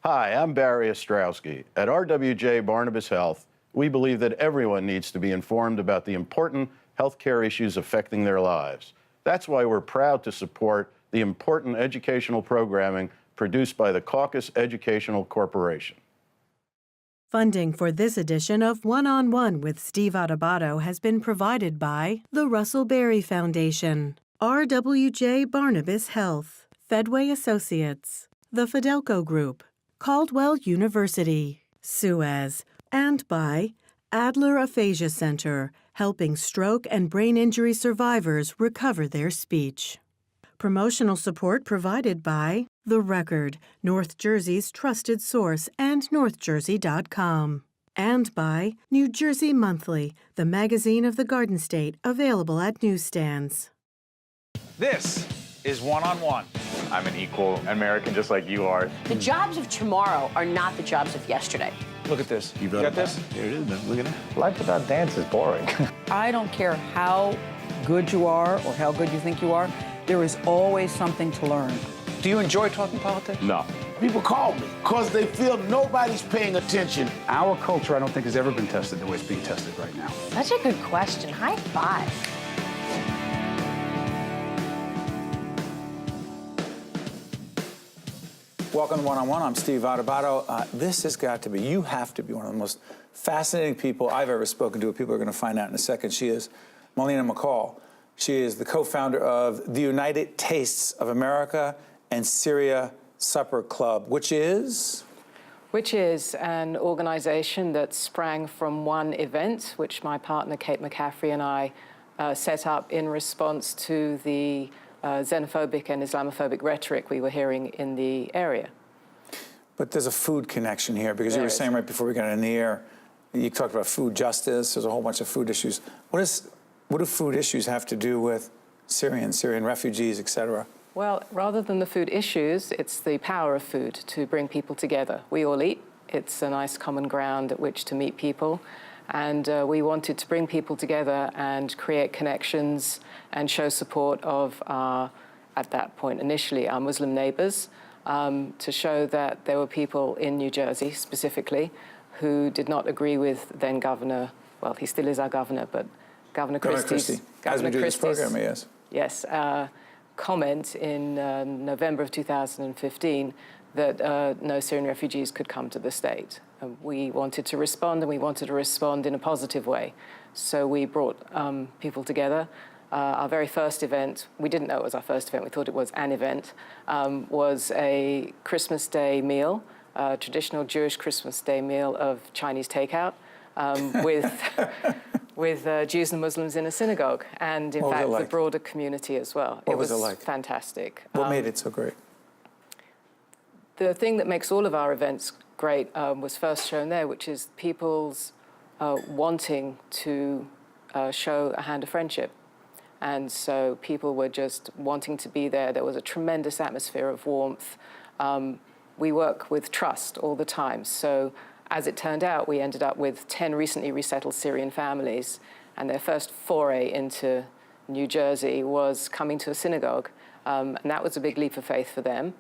Hi, I'm Barry Ostrowski. At RWJ Barnabas Health, we believe that everyone needs to be informed about the important healthcare issues affecting their lives. That's why we're proud to support the important educational programming produced by the Caucus Educational Corporation. Funding for this edition of One-on-One with Steve Adubato has been provided by the Russell Berry Foundation, RWJ Barnabas Health, Fedway Associates, the Fidelco Group, Caldwell University, Suez, and by Adler Aphasia Center, helping stroke and brain injury survivors recover their speech. Promotional support provided by The Record, North Jersey's trusted source, and NorthJersey.com. And by New Jersey Monthly, the magazine of the Garden State, available at newsstands. This is One-on-One. I'm an equal American just like you are. The jobs of tomorrow are not the jobs of yesterday. Look at this. You got this? Here it is, man. Look at that. Life without dance is boring. I don't care how good you are or how good you think you are, there is always something to learn. Do you enjoy talking politics? No. People call me because they feel nobody's paying attention. Our culture, I don't think, has ever been tested the way it's being tested right now. Such a good question. High five. Welcome to One-on-One. I'm Steve Adubato. This has got to be, you have to be one of the most fascinating people I've ever spoken to. People are going to find out in a second. She is Melina Macall. She is the co-founder of the United Tastes of America and Syria Supper Club, which is? Which is an organization that sprang from one event, which my partner Kate McCaffrey and I set up in response to the xenophobic and Islamophobic rhetoric we were hearing in the area. But there's a food connection here, because you were saying right before we got in the air, you talked about food justice. There's a whole bunch of food issues. What do food issues have to do with Syrian refugees, et cetera? Well, rather than the food issues, it's the power of food to bring people together. We all eat. It's a nice common ground at which to meet people. And we wanted to bring people together and create connections and show support of our, at that point initially, our Muslim neighbors, to show that there were people in New Jersey specifically who did not agree with then Governor, well, he still is our governor, but Governor Christie's program, yes. Yes, comment in November of 2015 that no Syrian refugees could come to the state. We wanted to respond, and we wanted to respond in a positive way. So we brought people together. Our very first event, we didn't know it was our first event, we thought it was an event, was a Christmas Day meal, a traditional Jewish Christmas Day meal of Chinese takeout with Jews and Muslims in a synagogue, and in fact the broader community as well. What was it like? Fantastic. What made it so great? The thing that makes all of our events great was first shown there, which is people's wanting to show a hand of friendship. And so people were just wanting to be there. There was a tremendous atmosphere of warmth. We work with trust all the time. So as it turned out, we ended up with 10 recently resettled Syrian families, and their first foray into New Jersey was coming to a synagogue. And that was a big leap of faith for them.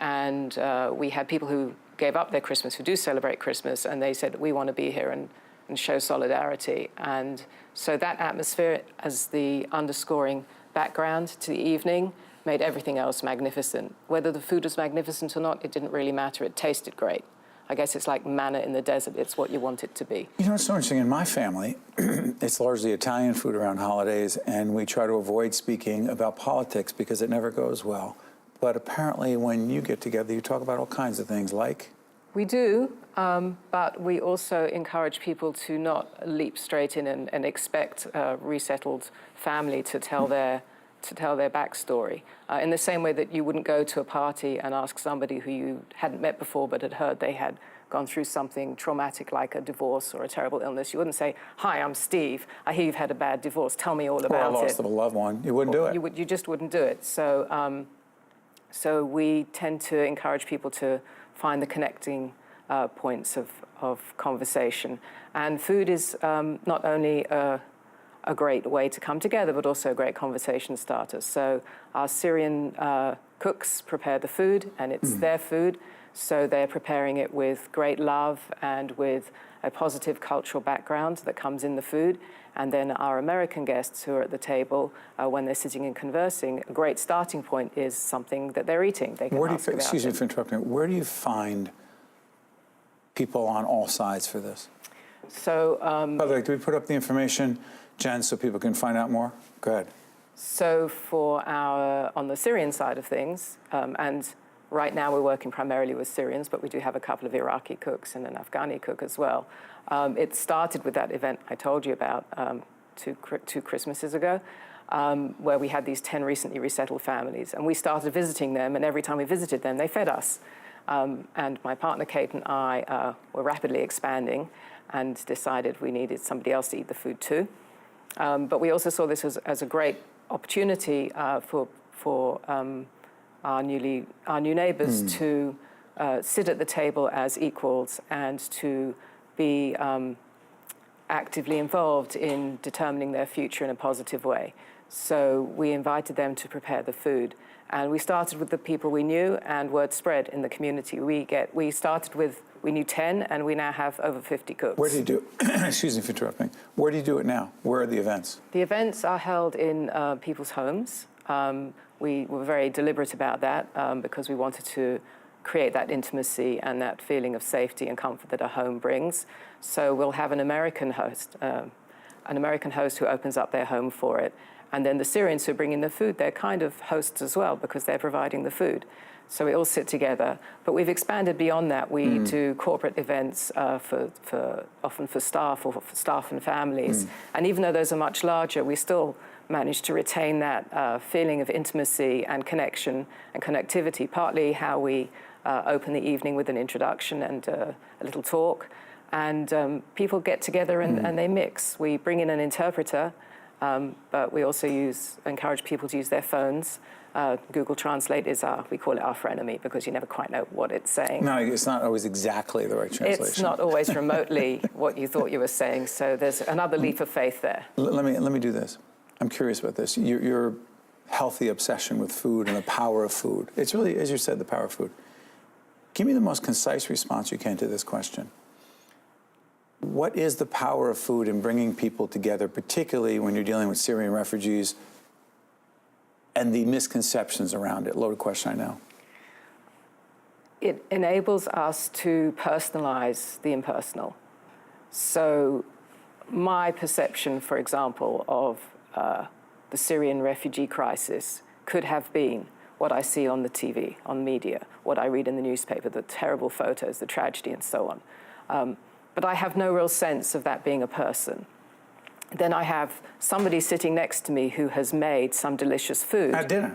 And we had people who gave up their Christmas, who do celebrate Christmas, and they said, we want to be here and show solidarity. And so that atmosphere as the underscoring background to the evening made everything else magnificent. Whether the food was magnificent or not, it didn't really matter. It tasted great. I guess it's like manna in the desert. It's what you want it to be. You know, it's so interesting. In my family, it's largely Italian food around holidays, and we try to avoid speaking about politics because it never goes well. But apparently when you get together, you talk about all kinds of things like? We do, but we also encourage people to not leap straight in and expect a resettled family to tell their backstory. In the same way that you wouldn't go to a party and ask somebody who you hadn't met before but had heard they had gone through something traumatic like a divorce or a terrible illness. You wouldn't say, hi, I'm Steve. I hear you've had a bad divorce. Tell me all about it. Or I lost a loved one. You wouldn't do it. You just wouldn't do it. So, so we tend to encourage people to find the connecting points of conversation. And food is not only a great way to come together, but also a great conversation starter. So our Syrian cooks prepare the food, and it's their food. So they're preparing it with great love and with a positive cultural background that comes in the food. And then our American guests who are at the table, when they're sitting and conversing, a great starting point is something that they're eating. They can ask about excuse me it. for interrupting. Where do you find people on all sides for this? So, By the way, do we put up the information, Jen, so people can find out more? Go ahead. So on the Syrian side of things, and right now we're working primarily with Syrians, but we do have a couple of Iraqi cooks and an Afghani cook as well. It started with that event I told you about two Christmases ago, where we had these 10 recently resettled families. And we started visiting them, and every time we visited them, they fed us. And my partner Kate and I were rapidly expanding and decided we needed somebody else to eat the food too. But we also saw this as a great opportunity for our new neighbours to sit at the table as equals and to be actively involved in determining their future in a positive way. So we invited them to prepare the food. And we started with the people we knew, and word spread in the community. We started with, we knew 10, and we now have over 50 cooks. Where do you do excuse me for interrupting. Where do you do it now? Where are the events? The events are held in people's homes. We were very deliberate about that because we wanted to create that intimacy and that feeling of safety and comfort that a home brings. So we'll have an American host who opens up their home for it. And then the Syrians who bring in the food, they're kind of hosts as well because they're providing the food. So we all sit together. But we've expanded beyond that. We do corporate events often for staff or for staff and families. And even though those are much larger, we still manage to retain that feeling of intimacy and connection and connectivity, partly how we open the evening with an introduction and a little talk. And people get together and they mix. We bring in an interpreter, but we also encourage people to use their phones. Google Translate is we call it our frenemy because you never quite know what it's saying. No, it's not always exactly the right translation. It's not always remotely what you thought you were saying, so there's another leap of faith there. Let me do this. I'm curious about this. Your healthy obsession with food and the power of food. It's really, as you said, the power of food. Give me the most concise response you can to this question. What is the power of food in bringing people together, particularly when you're dealing with Syrian refugees and the misconceptions around it? Loaded question, I know. It enables us to personalize the impersonal. So my perception, for example, of the Syrian refugee crisis could have been what I see on the TV, on media, what I read in the newspaper, the terrible photos, the tragedy, and so on. But I have no real sense of that being a person. Then I have somebody sitting next to me who has made some delicious food. At dinner.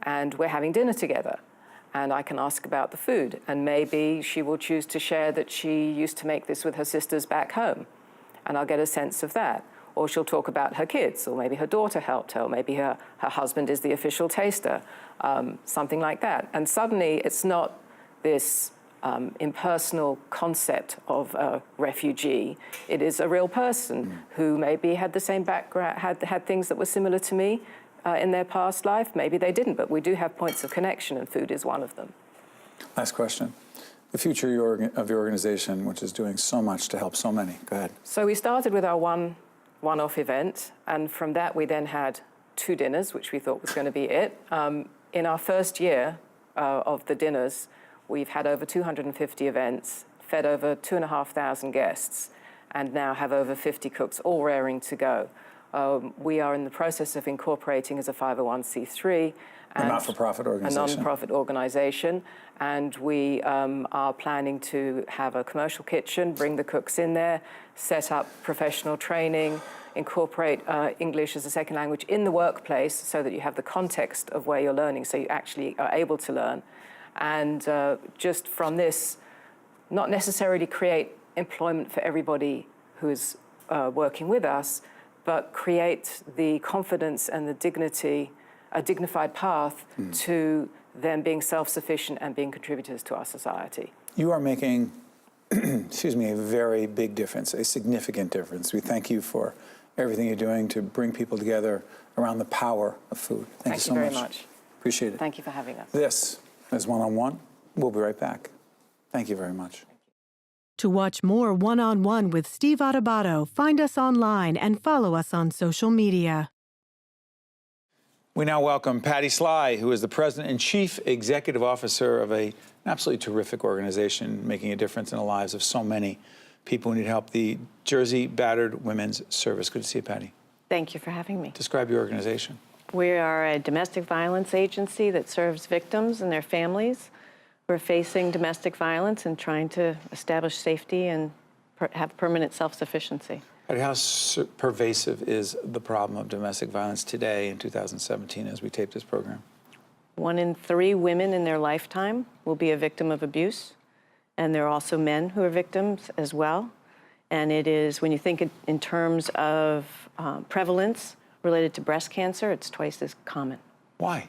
And we're having dinner together. And I can ask about the food. And maybe she will choose to share that she used to make this with her sisters back home. And I'll get a sense of that. Or she'll talk about her kids, or maybe her daughter helped her, or maybe her husband is the official taster, something like that. And suddenly it's not this impersonal concept of a refugee. It is a real person who maybe had the same background, had things that were similar to me in their past life. Maybe they didn't, but we do have points of connection, and food is one of them. Last question. The future of your organization, which is doing so much to help so many. Go ahead. So we started with our one-off event, and from that we then had 2 dinners, which we thought was going to be it. In our first year of the dinners, we've had over 250 events, fed over 2,500 guests, and now have over 50 cooks, all raring to go. We are in the process of incorporating as a 501c3. A not-for-profit organization. A non-profit organization. And we are planning to have a commercial kitchen, bring the cooks in there, set up professional training, incorporate English as a second language in the workplace so that you have the context of where you're learning, so you actually are able to learn. And just from this, not necessarily create employment for everybody who is working with us, but create the confidence and the dignity, a dignified path to them being self-sufficient and being contributors to our society. You are making, excuse me, a very big difference, a significant difference. We thank you for everything you're doing to bring people together around the power of food. Thank you so much. Thank you very much. Appreciate it. Thank you for having us. This is One on One We'll be right back. Thank you very much. To watch more One-on-One with Steve Adubato, find us online and follow us on social media. We now welcome Patty Sly, who is the President and Chief Executive Officer of an absolutely terrific organization making a difference in the lives of so many people who need help, the Jersey Battered Women's Service. Good to see you, Patty. Thank you for having me. Describe your organization. We are a domestic violence agency that serves victims and their families who are facing domestic violence and trying to establish safety and have permanent self-sufficiency. Patty, how pervasive is the problem of domestic violence today in 2017 as we tape this program? 1 in 3 women in their lifetime will be a victim of abuse, and there are also men who are victims as well. And it is, when you think in terms of prevalence related to breast cancer, it's twice as common. Why?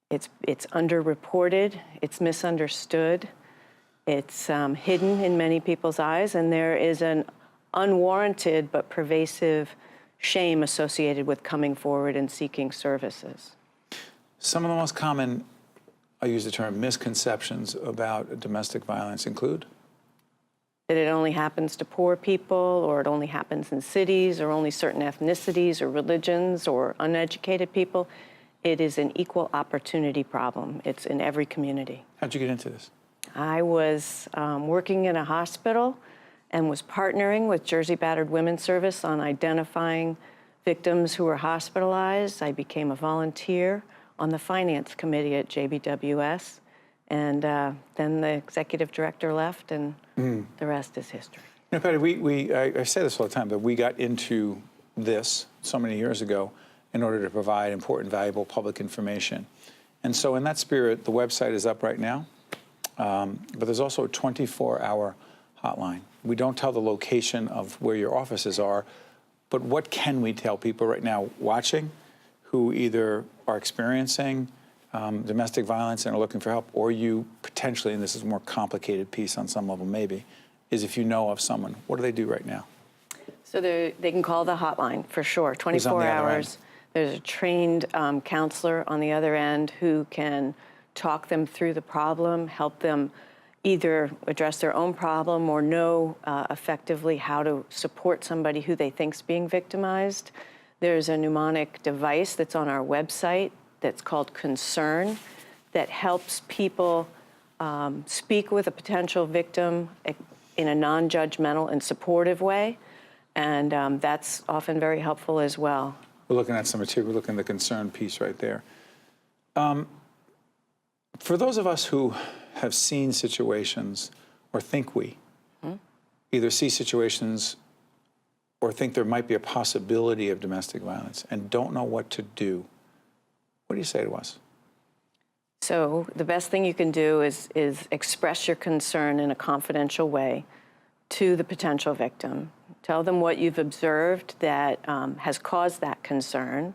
It's underreported, it's misunderstood, it's hidden in many people's eyes, and there is an unwarranted but pervasive shame associated with coming forward and seeking services. Some of the most common, I use the term, misconceptions about domestic violence include? That it only happens to poor people, or it only happens in cities, or only certain ethnicities or religions or uneducated people. It is an equal opportunity problem. It's in every community. How'd you get into this? I was working in a hospital and was partnering with Jersey Battered Women's Service on identifying victims who were hospitalized. I became a volunteer on the finance committee at JBWS, and then the executive director left, and the rest is history. You know, Patty, I say this all the time, but we got into this so many years ago in order to provide important, valuable public information. And so in that spirit, the website is up right now, but there's also a 24-hour hotline. We don't tell the location of where your offices are, but what can we tell people right now watching who either are experiencing domestic violence and are looking for help, or you potentially, and this is a more complicated piece on some level maybe, is if you know of someone, what do they do right now? So they can call the hotline for sure, 24 hours. There's a trained counselor on the other end who can talk them through the problem, help them either address their own problem or know effectively how to support somebody who they think is being victimized. There's a mnemonic device that's on our website that's called Concern that helps people speak with a potential victim in a non-judgmental and supportive way, and that's often very helpful as well. We're looking at some material. We're looking at the Concern piece right there. For those of us who have seen situations, or think we either see situations or think there might be a possibility of domestic violence and don't know what to do, what do you say to us? So the best thing you can do is express your concern in a confidential way to the potential victim. Tell them what you've observed that has caused that concern.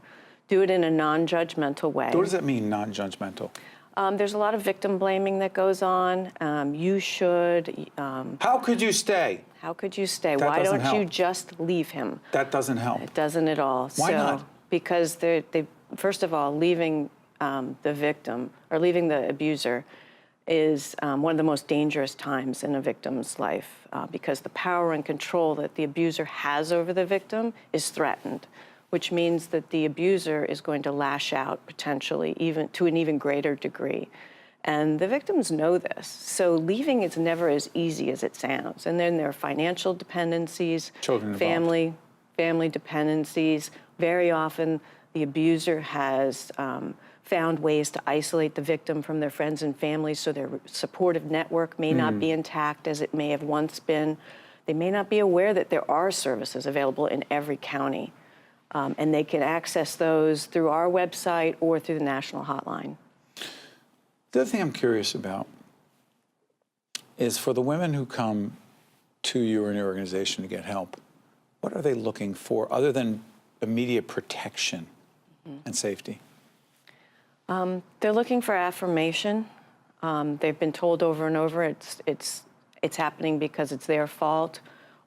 Do it in a non-judgmental way. What does that mean, non-judgmental? There's a lot of victim blaming that goes on. You should. How could you stay? How could you stay? That Why doesn't don't you help. just leave him? That doesn't help. It doesn't at all. Why not? Because they first of all, leaving the victim or leaving the abuser is one of the most dangerous times in a victim's life because the power and control that the abuser has over the victim is threatened, which means that the abuser is going to lash out potentially even to an even greater degree. And the victims know this. So leaving is never as easy as it sounds. And then there are financial dependencies, family dependencies. Very often the abuser has found ways to isolate the victim from their friends and family, so their supportive network may not be intact as it may have once been. They may not be aware that there are services available in every county, and they can access those through our website or through the national hotline. The other thing I'm curious about is for the women who come to you and your organization to get help, what are they looking for other than immediate protection and safety? They're looking for affirmation. They've been told over and over it's happening because it's their fault,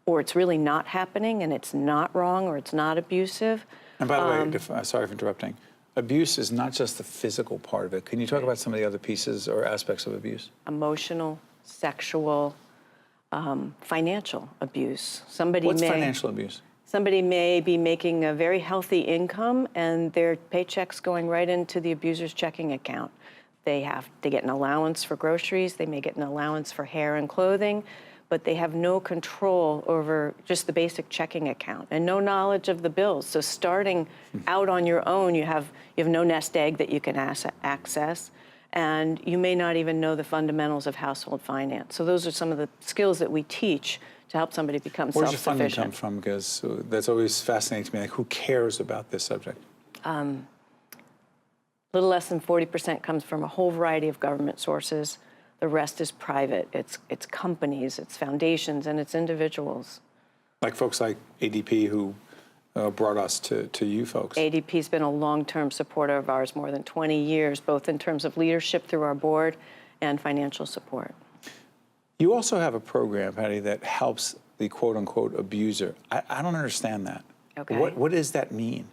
or it's really not happening and it's not wrong or it's not abusive. And by the way, sorry for interrupting, abuse is not just the physical part of it. Can you talk about some of the other pieces or aspects of abuse? Emotional, sexual, financial abuse. What's financial abuse? Somebody may be making a very healthy income and their paycheck's going right into the abuser's checking account. They get an allowance for groceries, they may get an allowance for hair and clothing, but they have no control over just the basic checking account and no knowledge of the bills. So starting out on your own, you have no nest egg that you can access, and you may not even know the fundamentals of household finance. So those are some of the skills that we teach to help somebody become self-sufficient. self-sufficient. Where does your funding come from? Because that's always fascinating to me. Like, who cares about this subject? A little less than 40% comes from a whole variety of government sources. The rest is private. It's companies, it's foundations, and it's individuals. Like folks like ADP who brought us to you folks. ADP's been a long-term supporter of ours, more than 20 years, both in terms of leadership through our board and financial support. You also have a program, Patty, that helps the quote-unquote abuser. I don't understand that. Okay. What does that mean?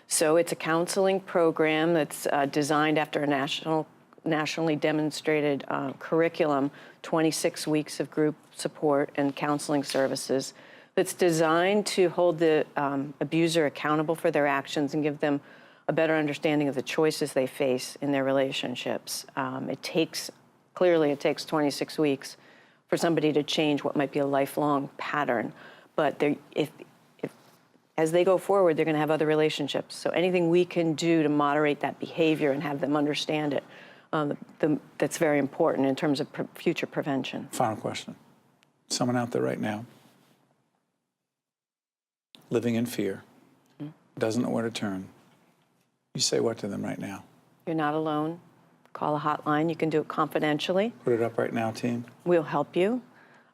So it's a counseling program that's designed after a nationally demonstrated curriculum, 26 weeks of group support and counseling services, that's designed to hold the abuser accountable for their actions and give them a better understanding of the choices they face in their relationships. It takes 26 weeks for somebody to change what might be a lifelong pattern. But as they go forward, they're going to have other relationships. So anything we can do to moderate that behavior and have them understand it, that's very important in terms of future prevention. Final question. Someone out there right now, living in fear, doesn't know where to turn. You say what to them right now? You're not alone. Call a hotline. You can do it confidentially. Put it up right now, team. We'll help you,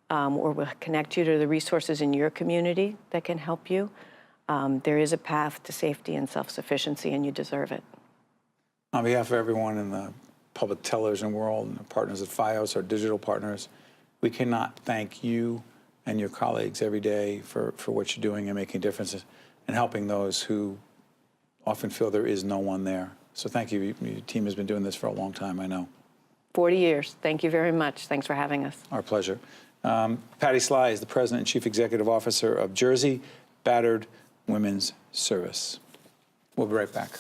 or we'll connect you to the resources in your community that can help you. There is a path to safety and self-sufficiency, and you deserve it. On behalf of everyone in the public television world and the partners at FiOS, our digital partners, we cannot thank you and your colleagues every day for what you're doing and making differences and helping those who often feel there is no one there. So thank you. Your team has been doing this for a long time, I know. 40 years. Thank you very much. Thanks for having us. Our pleasure. Patty Sly is the President and Chief Executive Officer of Jersey Battered Women's Service. We'll be right back.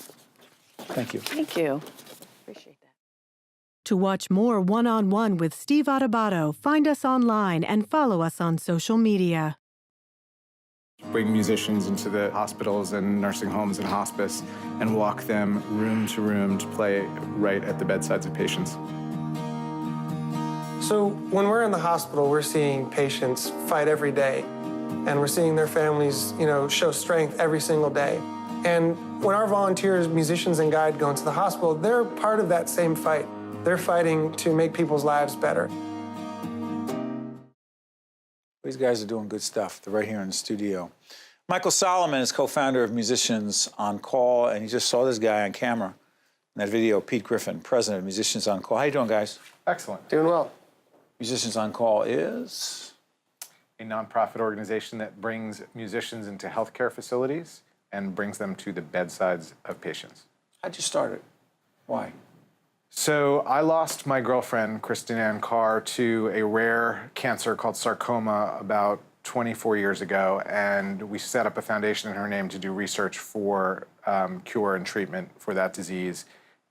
Thank you. Thank you. Appreciate that. To watch more One-on-One with Steve Adubato, find us online and follow us on social media. Bring musicians into the hospitals and nursing homes and hospice and walk them room to room to play right at the bedsides of patients. So when we're in the hospital, we're seeing patients fight every day, and we're seeing their families, show strength every single day. And when our volunteers, musicians and guide go into the hospital, they're part of that same fight. They're fighting to make people's lives better. These guys are doing good stuff. They're right here in the studio. Michael Solomon is co-founder of Musicians on Call, and you just saw this guy on camera in that video, Pete Griffin, president of Musicians on Call. How you doing, guys? Excellent. Doing well. Musicians on Call is a nonprofit organization that brings musicians into healthcare facilities and brings them to the bedsides of patients. How'd you start it? Why? So I lost my girlfriend, Kristen Ann Carr, to a rare cancer called sarcoma about 24 years ago, and we set up a foundation in her name to do research for cure and treatment for that disease.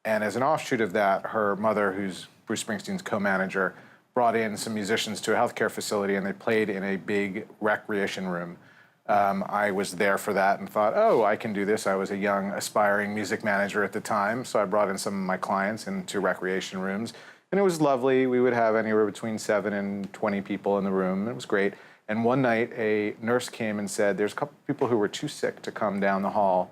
And as an offshoot of that, her mother, who's Bruce Springsteen's co-manager, brought in some musicians to a healthcare facility, and they played in a big recreation room. I was there for that and thought, oh, I can do this. I was a young, aspiring music manager at the time, so I brought in some of my clients into recreation rooms, and it was lovely. We would have anywhere between 7 and 20 people in the room. It was great. And one night, a nurse came and said, there's a couple people who were too sick to come down the hall,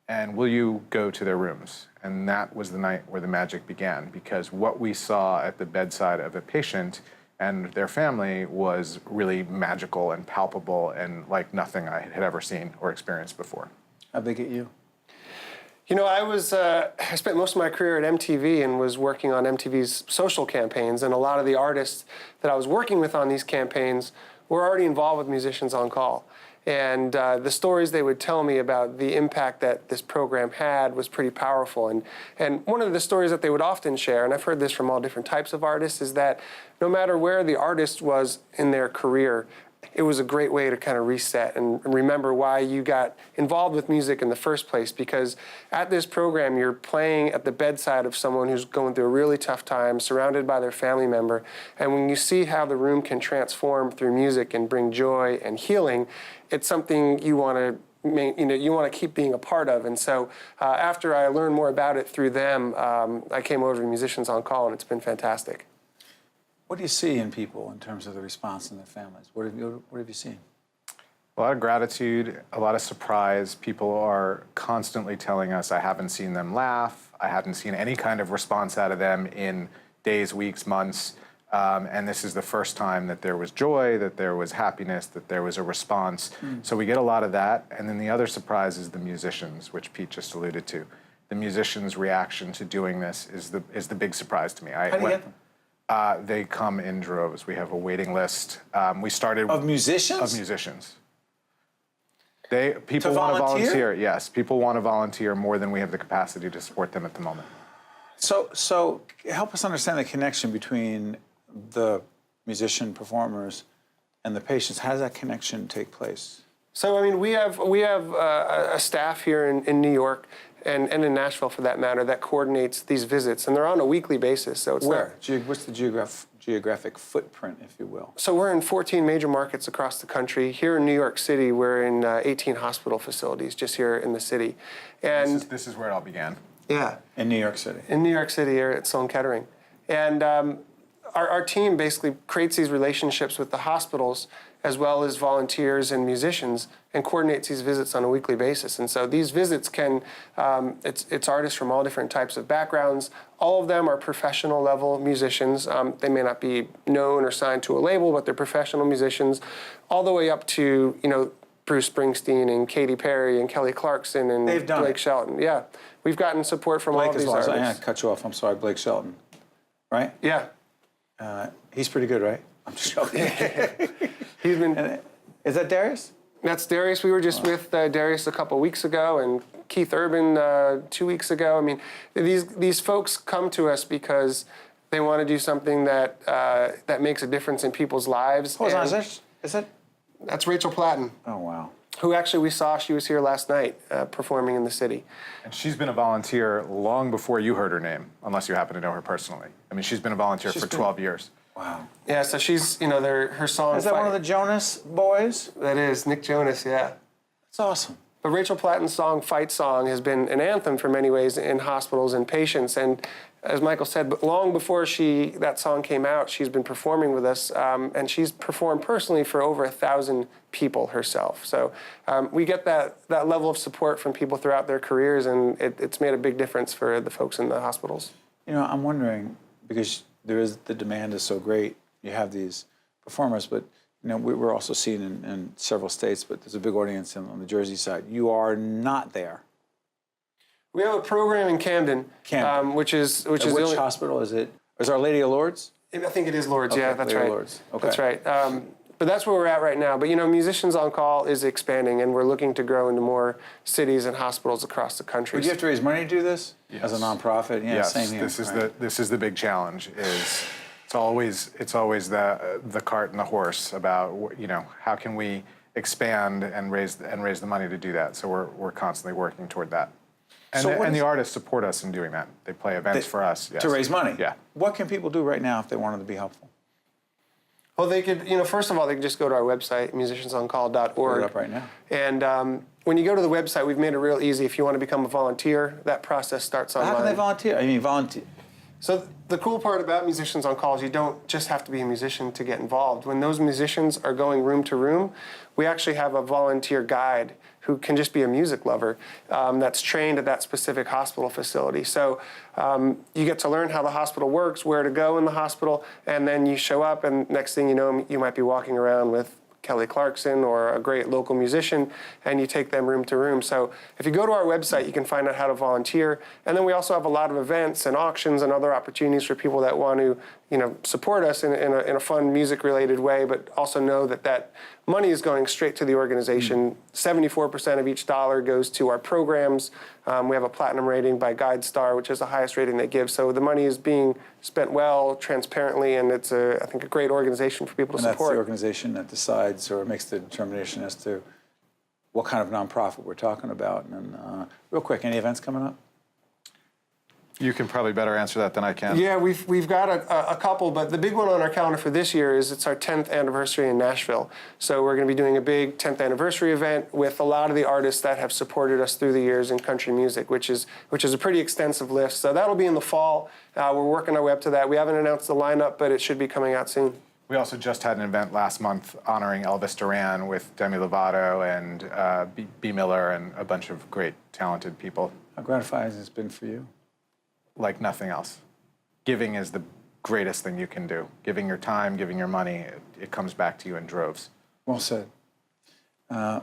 and will you go to their rooms? And that was the night where the magic began, because what we saw at the bedside of a patient and their family was really magical and palpable and like nothing I had ever seen or experienced before. How'd they get you? I spent most of my career at MTV and was working on MTV's social campaigns, and a lot of the artists that I was working with on these campaigns were already involved with Musicians on Call. And the stories they would tell me about the impact that this program had was pretty powerful. And one of the stories that they would often share, and I've heard this from all different types of artists, is that no matter where the artist was in their career, it was a great way to kind of reset and remember why you got involved with music in the first place. Because at this program, you're playing at the bedside of someone who's going through a really tough time, surrounded by their family member. And when you see how the room can transform through music and bring joy and healing, it's something you want to keep being a part of. And so after I learned more about it through them, I came over to Musicians on Call, and it's been fantastic. What do you see in people in terms of the response in their families? What have you seen? A lot of gratitude, a lot of surprise. People are constantly telling us, I haven't seen them laugh. I haven't seen any kind of response out of them in days, weeks, months. And this is the first time that there was joy, that there was happiness, that there was a response. So we get a lot of that. And then the other surprise is the musicians, which Pete just alluded to. The musicians' reaction to doing this is the big surprise to me. How do you get them? They come in droves. We have a waiting list. We started of musicians. Of musicians. People want to volunteer. Yes, people want to volunteer more than we have the capacity to support them at the moment. So help us understand the connection between the musician performers and the patients. How does that connection take place? So, I mean, we have a staff here in New York and in Nashville, for that matter, that coordinates these visits, and they're on a weekly basis. So it's where? What's the geographic footprint, if you will? So we're in 14 major markets across the country. Here in New York City, we're in 18 hospital facilities just here in the city. And this is where it all began. Yeah. In New York City. In New York City, here at Sloan Kettering. And our team basically creates these relationships with the hospitals as well as volunteers and musicians, and coordinates these visits on a weekly basis. And so these visits can, it's artists from all different types of backgrounds. All of them are professional level musicians. They may not be known or signed to a label, but they're professional musicians, all the way up to, Bruce Springsteen and Katy Perry and Kelly Clarkson and Blake Shelton. Yeah, we've gotten support from all of these artists. I'm going to cut you off. I'm sorry, Blake Shelton. Right? Yeah. He's pretty good, right? I'm just joking. He's been. Is that Darius? That's Darius. We were just with Darius a couple weeks ago, and Keith Urban 2 weeks ago. I mean, these folks come to us because they want to do something that that makes a difference in people's lives. Hold on, is that? That's Rachel Platten. Oh wow. Who actually we saw? She was here last night performing in the city. And she's been a volunteer long before you heard her name, unless you happen to know her personally. I mean, she's been a volunteer for 12 years. Wow. Yeah, so she's, her song... Is that one of the Jonas boys? That is, Nick Jonas, yeah. That's awesome. But Rachel Platten's song, Fight Song, has been an anthem for many ways in hospitals and patients. And as Michael said, but long before that song came out, she's been performing with us, and she's performed personally for over 1,000 people herself. So we get that level of support from people throughout their careers, and it's made a big difference for the folks in the hospitals. I'm wondering, because the demand is so great, you have these performers, but we're also seen in several states, but there's a big audience on the Jersey side. You are not there. We have a program in Camden. Which is which hospital is it? Is Our Lady of Lourdes? I think it is Lourdes. Okay, yeah, that's Lady right. of Lourdes. Okay. That's right. But that's where we're at right now. But Musicians on Call is expanding, and we're looking to grow into more cities and hospitals across the country. Would you have to raise money to do this as a nonprofit? Yeah, yes, same here. This is the big challenge. It's always the cart and the horse about how can we expand and raise the money to do that. So we're constantly working toward that. And the artists support us in doing that. They play events for us. Yes. To raise money? Yeah. What can people do right now if they wanted to be helpful? Well, they could, first of all, they could just go to our website, musiciansoncall.org. Pull it up right now. And when you go to the website, we've made it real easy. If you want to become a volunteer, that process starts online. How can they volunteer? I mean, volunteer. So the cool part about Musicians on Call is you don't just have to be a musician to get involved. When those musicians are going room to room, we actually have a volunteer guide who can just be a music lover that's trained at that specific hospital facility. So you get to learn how the hospital works, where to go in the hospital, and then you show up, and next thing you know, you might be walking around with Kelly Clarkson or a great local musician, and you take them room to room. So if you go to our website, you can find out how to volunteer. And then we also have a lot of events and auctions and other opportunities for people that want to, support us in a fun music-related way, but also know that money is going straight to the organization. 74% of each dollar goes to our programs. We have a platinum rating by GuideStar, which is the highest rating they give. So the money is being spent well, transparently, and it's, I think, a great organization for people to support. And that's the organization that decides or makes the determination as to what kind of nonprofit we're talking about. And real quick, any events coming up? You can probably better answer that than I can. Yeah, we've got a couple, but the big one on our calendar for this year is it's our 10th anniversary in Nashville. So we're going to be doing a big 10th anniversary event with a lot of the artists that have supported us through the years in country music, which is a pretty extensive list. So that'll be in the fall. We're working our way up to that. We haven't announced the lineup, but it should be coming out soon. We also just had an event last month honoring Elvis Duran with Demi Lovato and B. Miller and a bunch of great, talented people. How gratifying has this been for you? Like nothing else. Giving is the greatest thing you can do. Giving your time, giving your money, it comes back to you in droves. Well said.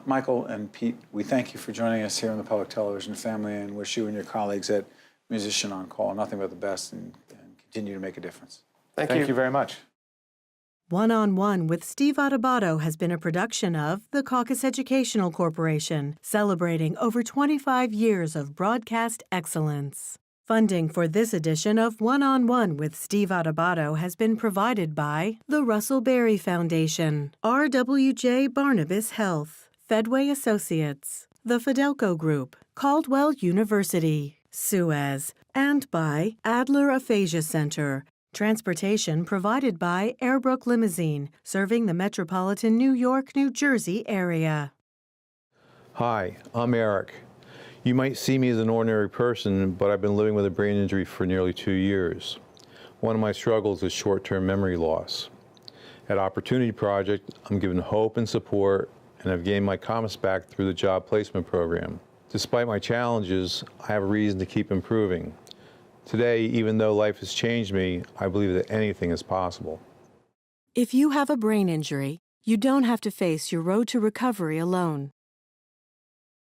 Michael and Pete, we thank you for joining us here on the Public Television family and wish you and your colleagues at Musician on Call nothing but the best and continue to make a difference. Thank you. Thank you very much. One-on-One with Steve Adubato has been a production of the Caucus Educational Corporation, celebrating over 25 years of broadcast excellence. Funding for this edition of One-on-One with Steve Adubato has been provided by the Russell Berry Foundation, RWJ Barnabas Health, Fedway Associates, the Fidelco Group, Caldwell University, Suez, and by Adler Aphasia Center. Transportation provided by Airbrook Limousine, serving the metropolitan New York, New Jersey area. Hi, I'm Eric. You might see me as an ordinary person, but I've been living with a brain injury for nearly 2 years. One of my struggles is short-term memory loss. At Opportunity Project, I'm given hope and support, and I've gained my confidence back through the job placement program. Despite my challenges, I have a reason to keep improving. Today, even though life has changed me, I believe that anything is possible. If you have a brain injury, you don't have to face your road to recovery alone.